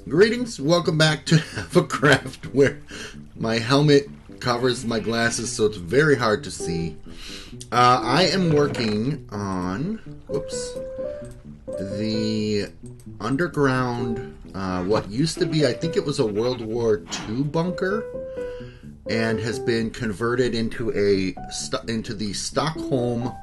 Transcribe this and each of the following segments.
Greetings, welcome back to Havocraft, where my helmet covers my glasses so it's very hard to see. I am working on, the underground, what used to be, I think it was a World War II bunker, and has been converted into the Stockholm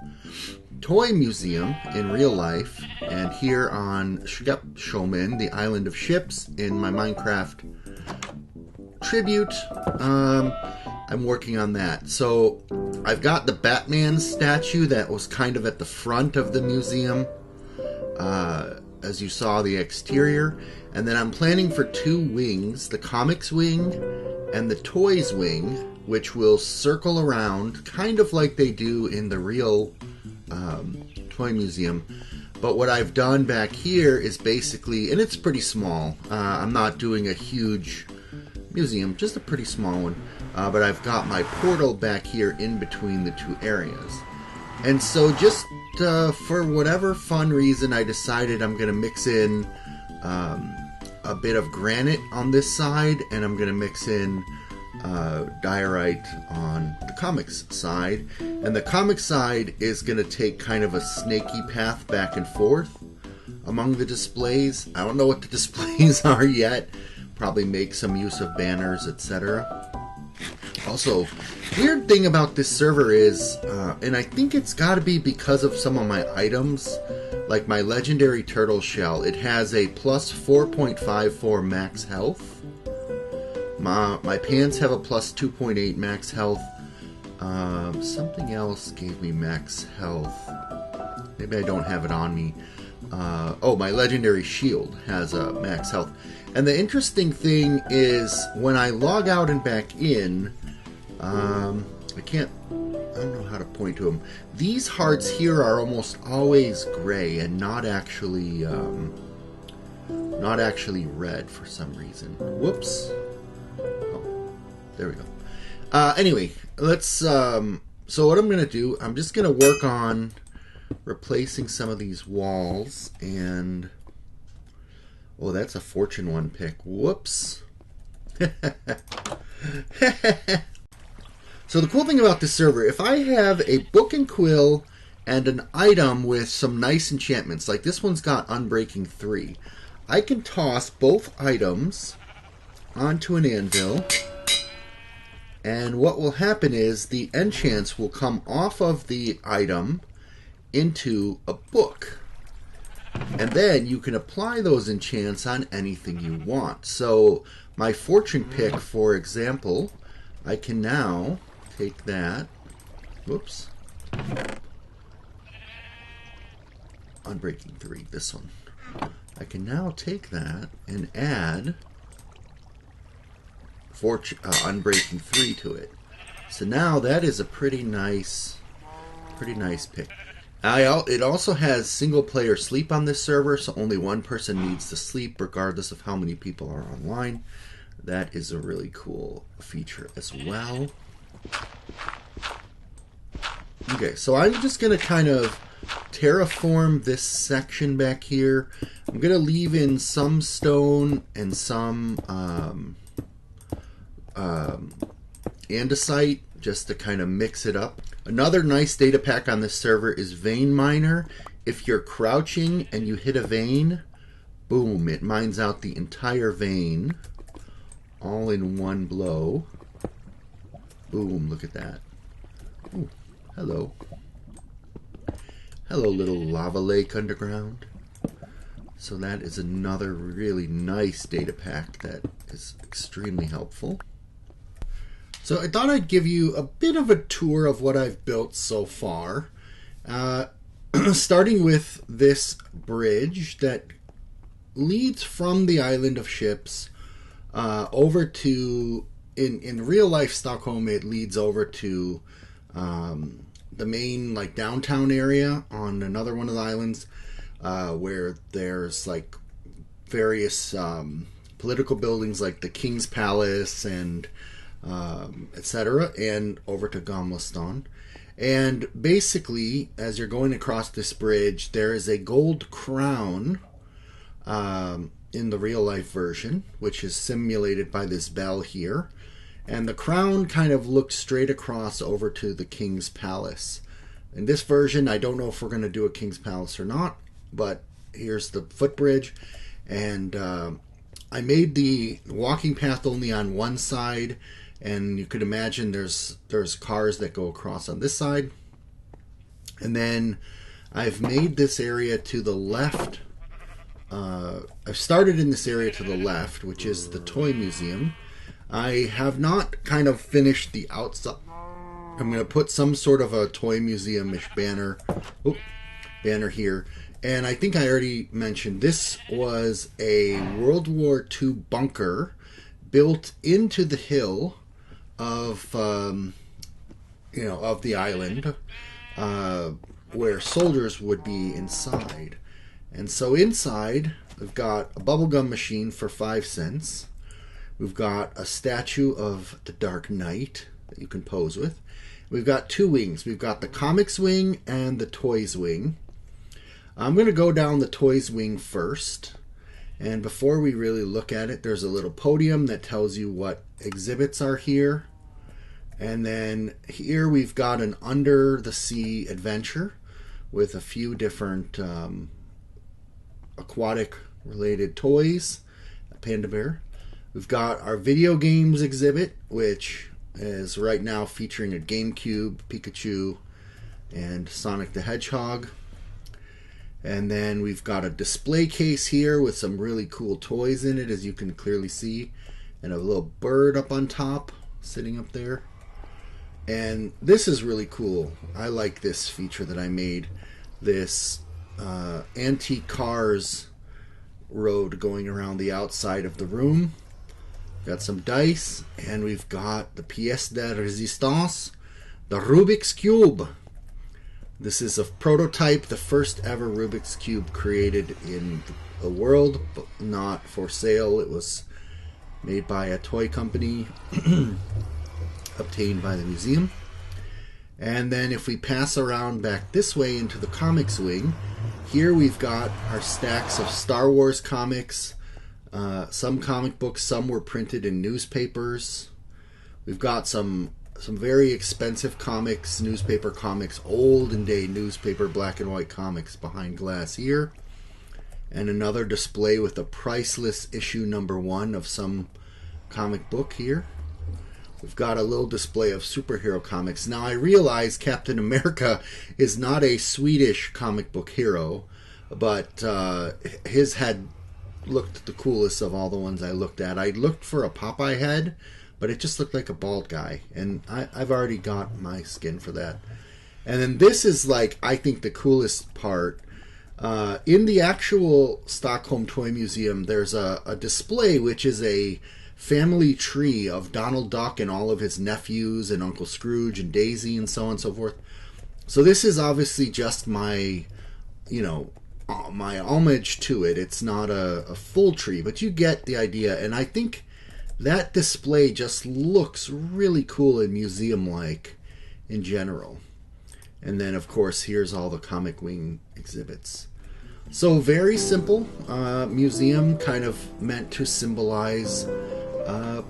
Toy Museum in real life, and here on Stockholm, the island of ships, in my Minecraft tribute, I'm working on that. So I've got the Batman statue that was kind of at the front of the museum, as you saw the exterior, and then I'm planning for two wings, the comics wing and the toys wing, which will circle around kind of like they do in the real toy museum. But what I've done back here is basically, and it's pretty small, I'm not doing a huge museum, just a pretty small one, but I've got my portal back here in between the two areas. And so just for whatever fun reason, I decided I'm going to mix in a bit of granite on this side, and I'm going to mix in diorite on the comics side, and the comics side is going to take kind of a snaky path back and forth among the displays. I don't know what the displays are yet. Probably make some use of banners, etc. Also, weird thing about this server is, and I think it's got to be because of some of my items, like my legendary turtle shell, it has a plus 4.54 max health. My pants have a plus 2.8 max health. Something else gave me max health. Maybe I don't have it on me. Oh, my legendary shield has a max health. And the interesting thing is, when I log out and back in, I don't know how to point to them. These hearts here are almost always gray and not actually red for some reason. Whoops. There we go. Anyway, let's, so what I'm going to do, I'm just going to work on replacing some of these walls, and, oh, that's a Fortune 1 pick. Whoops. So the cool thing about this server, if I have a book and quill and an item with some nice enchantments, like this one's got Unbreaking 3, I can toss both items onto an anvil, and what will happen is the enchants will come off of the item into a book. And then you can apply those enchants on anything you want. So my fortune pick, for example, I can now take that. Whoops. Unbreaking 3, this one. I can now take that and add Unbreaking 3 to it. So now that is a pretty nice pick. It also has single player sleep on this server, so only one person needs to sleep regardless of how many people are online. That is a really cool feature as well. Okay, so I'm just going to kind of terraform this section back here. I'm going to leave in some stone and some andesite just to kind of mix it up. Another nice data pack on this server is Vein Miner. If you're crouching and you hit a vein, boom, it mines out the entire vein all in one blow. Boom, look at that. Ooh, hello. Hello, little lava lake underground. So that is another really nice data pack that is extremely helpful. So I thought I'd give you a bit of a tour of what I've built so far. Starting with this bridge that leads from the island of ships over to, in real life Stockholm, it leads over to the main like downtown area on another one of the islands, where there's like various political buildings like the King's Palace and etc., and over to Gamlastan. And basically, as you're going across this bridge, there is a gold crown in the real life version, which is simulated by this bell here. And the crown kind of looks straight across over to the king's palace. In this version, I don't know if we're going to do a king's palace or not, but here's the footbridge. And I made the walking path only on one side, and you could imagine there's cars that go across on this side. And then I've made this area to the left. I've started in this area to the left, which is the toy museum. I have not kind of finished the outside. I'm going to put some sort of a toy museum-ish banner here. And I think I already mentioned this was a World War II bunker built into the hill of of the island, where soldiers would be inside. And so inside, we've got a bubblegum machine for 5 cents. We've got a statue of the Dark Knight that you can pose with. We've got 2 wings. We've got the comics wing and the toys wing. I'm going to go down the toys wing first. And before we really look at it, there's a little podium that tells you what exhibits are here. And then here we've got an under the sea adventure with a few different aquatic related toys, a panda bear. We've got our video games exhibit, which is right now featuring a GameCube, Pikachu, and Sonic the Hedgehog. And then we've got a display case here with some really cool toys in it, as you can clearly see, and a little bird up on top, sitting up there. And this is really cool. I like this feature that I made. This antique cars road going around the outside of the room. Got some dice, and we've got the pièce de résistance, the Rubik's Cube. This is a prototype, the first ever Rubik's Cube created in the world, but not for sale. It was made by a toy company, obtained by the museum. And then if we pass around back this way into the comics wing, here we've got our stacks of Star Wars comics, some comic books, some were printed in newspapers. We've got some very expensive comics, newspaper comics, olden day newspaper black and white comics behind glass here. And another display with a priceless issue #1 of some comic book here. We've got a little display of superhero comics. Now I realize Captain America is not a Swedish comic book hero, but his head looked the coolest of all the ones I looked at. I looked for a Popeye head, but it just looked like a bald guy, and I've already got my skin for that. And then this is, like, I think the coolest part. In the actual Stockholm Toy Museum, there's a display which is a family tree of Donald Duck and all of his nephews and Uncle Scrooge and Daisy and so on and so forth. So this is obviously just my homage to it. It's not a full tree, but you get the idea. And I think that display just looks really cool and museum-like in general. And then, of course, here's all the comic wing exhibits. So very simple museum, kind of meant to symbolize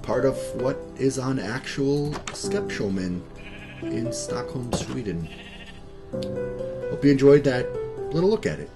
part of what is on actual Skepsholmen in Stockholm, Sweden. Hope you enjoyed that little look at it.